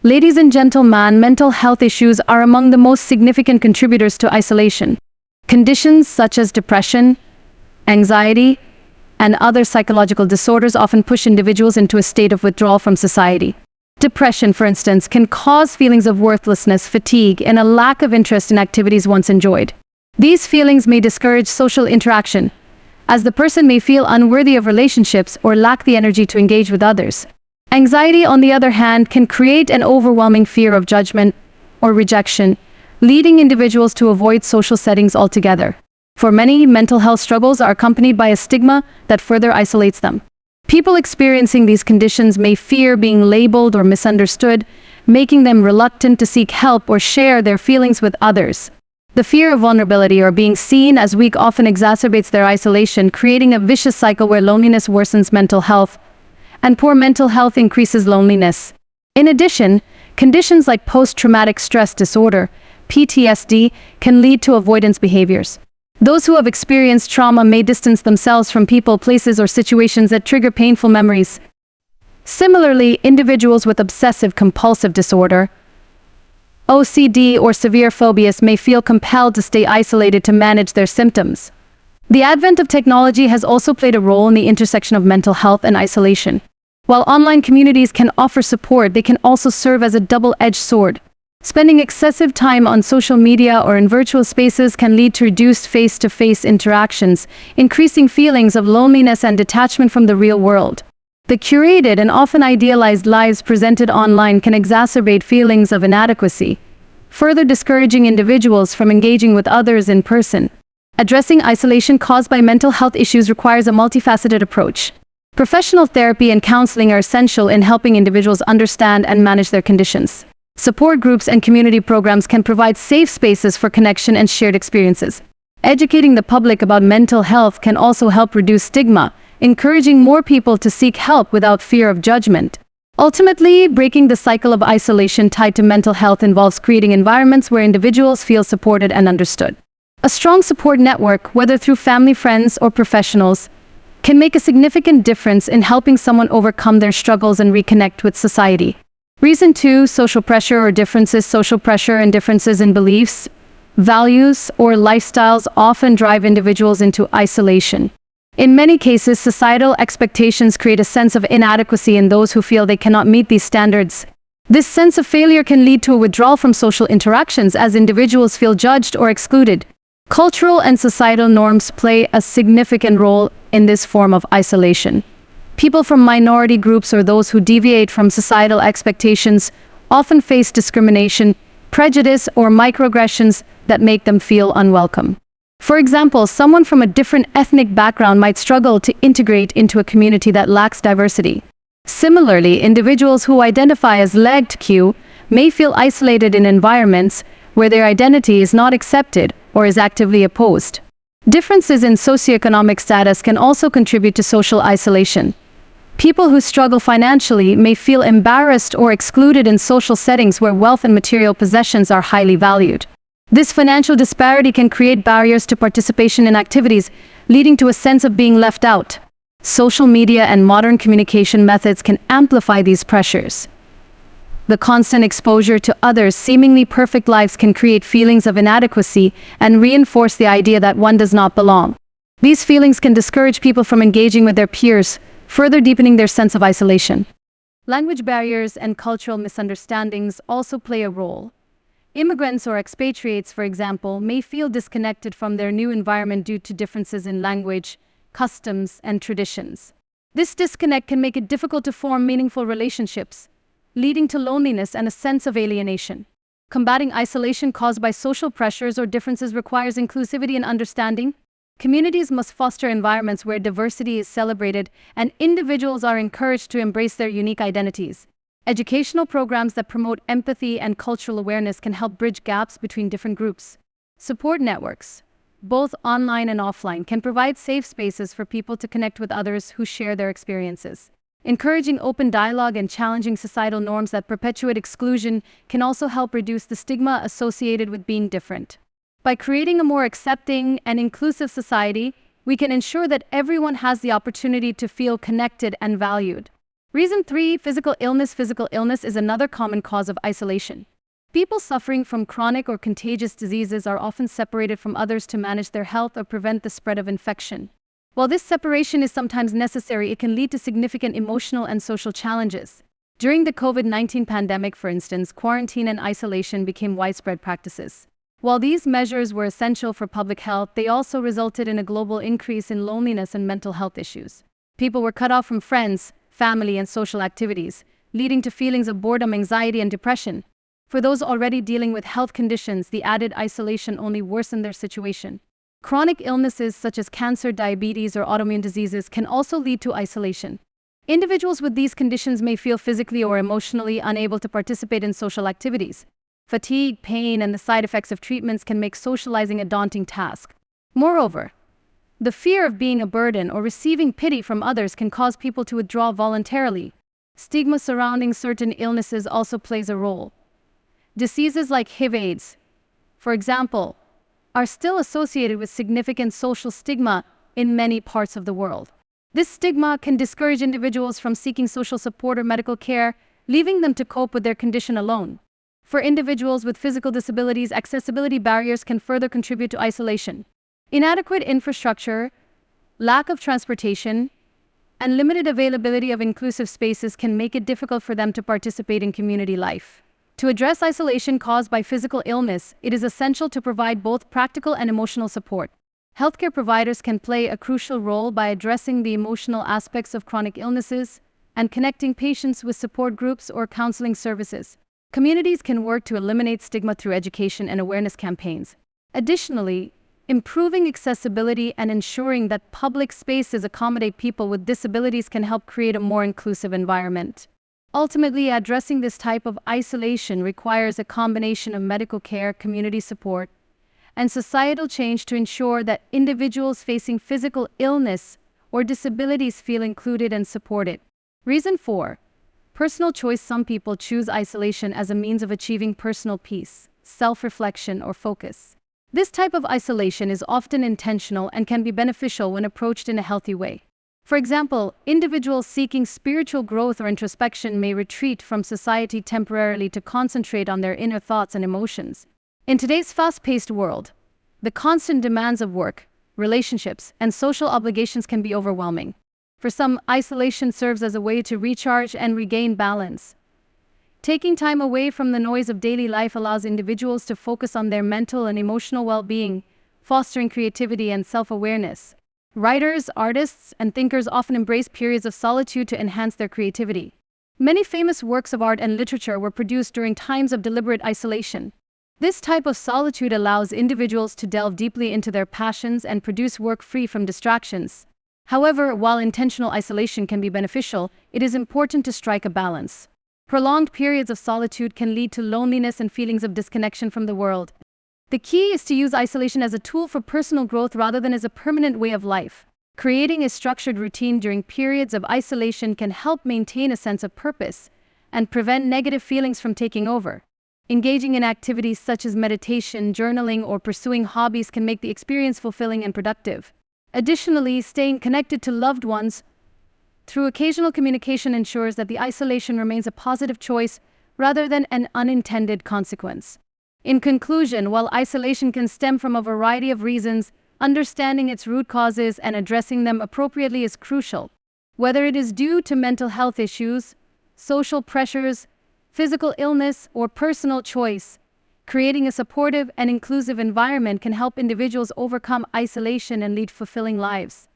Ladies and gentlemen, mental health issues are among the most significant contributors to isolation. Conditions such as depression, anxiety, and other psychological disorders often push individuals into a state of withdrawal from society. Depression, for instance, can cause feelings of worthlessness, fatigue, and a lack of interest in activities once enjoyed. These feelings may discourage social interaction, as the person may feel unworthy of relationships or lack the energy to engage with others. Anxiety, on the other hand, can create an overwhelming fear of judgment or rejection, leading individuals to avoid social settings altogether. For many, mental health struggles are accompanied by a stigma that further isolates them. People experiencing these conditions may fear being labeled or misunderstood, making them reluctant to seek help or share their feelings with others. The fear of vulnerability or being seen as weak often exacerbates their isolation, creating a vicious cycle where loneliness worsens mental health, and poor mental health increases loneliness. In addition, conditions like post-traumatic stress disorder, PTSD, can lead to avoidance behaviors. Those who have experienced trauma may distance themselves from people, places, or situations that trigger painful memories. Similarly, individuals with obsessive-compulsive disorder, OCD, or severe phobias may feel compelled to stay isolated to manage their symptoms. The advent of technology has also played a role in the intersection of mental health and isolation. While online communities can offer support, they can also serve as a double-edged sword. Spending excessive time on social media or in virtual spaces can lead to reduced face-to-face interactions, increasing feelings of loneliness and detachment from the real world. The curated and often idealized lives presented online can exacerbate feelings of inadequacy, further discouraging individuals from engaging with others in person. Addressing isolation caused by mental health issues requires a multifaceted approach. Professional therapy and counseling are essential in helping individuals understand and manage their conditions. Support groups and community programs can provide safe spaces for connection and shared experiences. Educating the public about mental health can also help reduce stigma, encouraging more people to seek help without fear of judgment. Ultimately, breaking the cycle of isolation tied to mental health involves creating environments where individuals feel supported and understood. A strong support network, whether through family, friends, or professionals, can make a significant difference in helping someone overcome their struggles and reconnect with society. Reason 2, social pressure or differences. Social pressure and differences in beliefs, values, or lifestyles often drive individuals into isolation. In many cases, societal expectations create a sense of inadequacy in those who feel they cannot meet these standards. This sense of failure can lead to a withdrawal from social interactions as individuals feel judged or excluded. Cultural and societal norms play a significant role in this form of isolation. People from minority groups or those who deviate from societal expectations often face discrimination, prejudice, or microaggressions that make them feel unwelcome. For example, someone from a different ethnic background might struggle to integrate into a community that lacks diversity. Similarly, individuals who identify as LGBTQ may feel isolated in environments where their identity is not accepted or is actively opposed. Differences in socioeconomic status can also contribute to social isolation. People who struggle financially may feel embarrassed or excluded in social settings where wealth and material possessions are highly valued. This financial disparity can create barriers to participation in activities, leading to a sense of being left out. Social media and modern communication methods can amplify these pressures. The constant exposure to others' seemingly perfect lives can create feelings of inadequacy and reinforce the idea that one does not belong. These feelings can discourage people from engaging with their peers, further deepening their sense of isolation. Language barriers and cultural misunderstandings also play a role. Immigrants or expatriates, for example, may feel disconnected from their new environment due to differences in language, customs, and traditions. This disconnect can make it difficult to form meaningful relationships, leading to loneliness and a sense of alienation. Combating isolation caused by social pressures or differences requires inclusivity and understanding. Communities must foster environments where diversity is celebrated and individuals are encouraged to embrace their unique identities. Educational programs that promote empathy and cultural awareness can help bridge gaps between different groups. Support networks, both online and offline, can provide safe spaces for people to connect with others who share their experiences. Encouraging open dialogue and challenging societal norms that perpetuate exclusion can also help reduce the stigma associated with being different. By creating a more accepting and inclusive society, we can ensure that everyone has the opportunity to feel connected and valued. Reason 3, physical illness. Physical illness is another common cause of isolation. People suffering from chronic or contagious diseases are often separated from others to manage their health or prevent the spread of infection. While this separation is sometimes necessary, it can lead to significant emotional and social challenges. During the COVID-19 pandemic, for instance, quarantine and isolation became widespread practices. While these measures were essential for public health, they also resulted in a global increase in loneliness and mental health issues. People were cut off from friends, family, and social activities, leading to feelings of boredom, anxiety, and depression. For those already dealing with health conditions, the added isolation only worsened their situation. Chronic illnesses such as cancer, diabetes, or autoimmune diseases can also lead to isolation. Individuals with these conditions may feel physically or emotionally unable to participate in social activities. Fatigue, pain, and the side effects of treatments can make socializing a daunting task. Moreover, the fear of being a burden or receiving pity from others can cause people to withdraw voluntarily. Stigma surrounding certain illnesses also plays a role. Diseases like HIV/AIDS, for example, are still associated with significant social stigma in many parts of the world. This stigma can discourage individuals from seeking social support or medical care, leaving them to cope with their condition alone. For individuals with physical disabilities, accessibility barriers can further contribute to isolation. Inadequate infrastructure, lack of transportation, and limited availability of inclusive spaces can make it difficult for them to participate in community life. To address isolation caused by physical illness, it is essential to provide both practical and emotional support. Healthcare providers can play a crucial role by addressing the emotional aspects of chronic illnesses and connecting patients with support groups or counseling services. Communities can work to eliminate stigma through education and awareness campaigns. Additionally, improving accessibility and ensuring that public spaces accommodate people with disabilities can help create a more inclusive environment. Ultimately, addressing this type of isolation requires a combination of medical care, community support, and societal change to ensure that individuals facing physical illness or disabilities feel included and supported. Reason 4. Personal choice. Some people choose isolation as a means of achieving personal peace, self-reflection, or focus. This type of isolation is often intentional and can be beneficial when approached in a healthy way. For example, individuals seeking spiritual growth or introspection may retreat from society temporarily to concentrate on their inner thoughts and emotions. In today's fast-paced world, the constant demands of work, relationships, and social obligations can be overwhelming. For some, isolation serves as a way to recharge and regain balance. Taking time away from the noise of daily life allows individuals to focus on their mental and emotional well-being, fostering creativity and self-awareness. Writers, artists, and thinkers often embrace periods of solitude to enhance their creativity. Many famous works of art and literature were produced during times of deliberate isolation. This type of solitude allows individuals to delve deeply into their passions and produce work free from distractions. However, while intentional isolation can be beneficial, it is important to strike a balance. Prolonged periods of solitude can lead to loneliness and feelings of disconnection from the world. The key is to use isolation as a tool for personal growth rather than as a permanent way of life. Creating a structured routine during periods of isolation can help maintain a sense of purpose and prevent negative feelings from taking over. Engaging in activities such as meditation, journaling, or pursuing hobbies can make the experience fulfilling and productive. Additionally, staying connected to loved ones through occasional communication ensures that the isolation remains a positive choice rather than an unintended consequence. In conclusion, while isolation can stem from a variety of reasons, understanding its root causes and addressing them appropriately is crucial. Whether it is due to mental health issues, social pressures, physical illness, or personal choice, creating a supportive and inclusive environment can help individuals overcome isolation and lead fulfilling lives.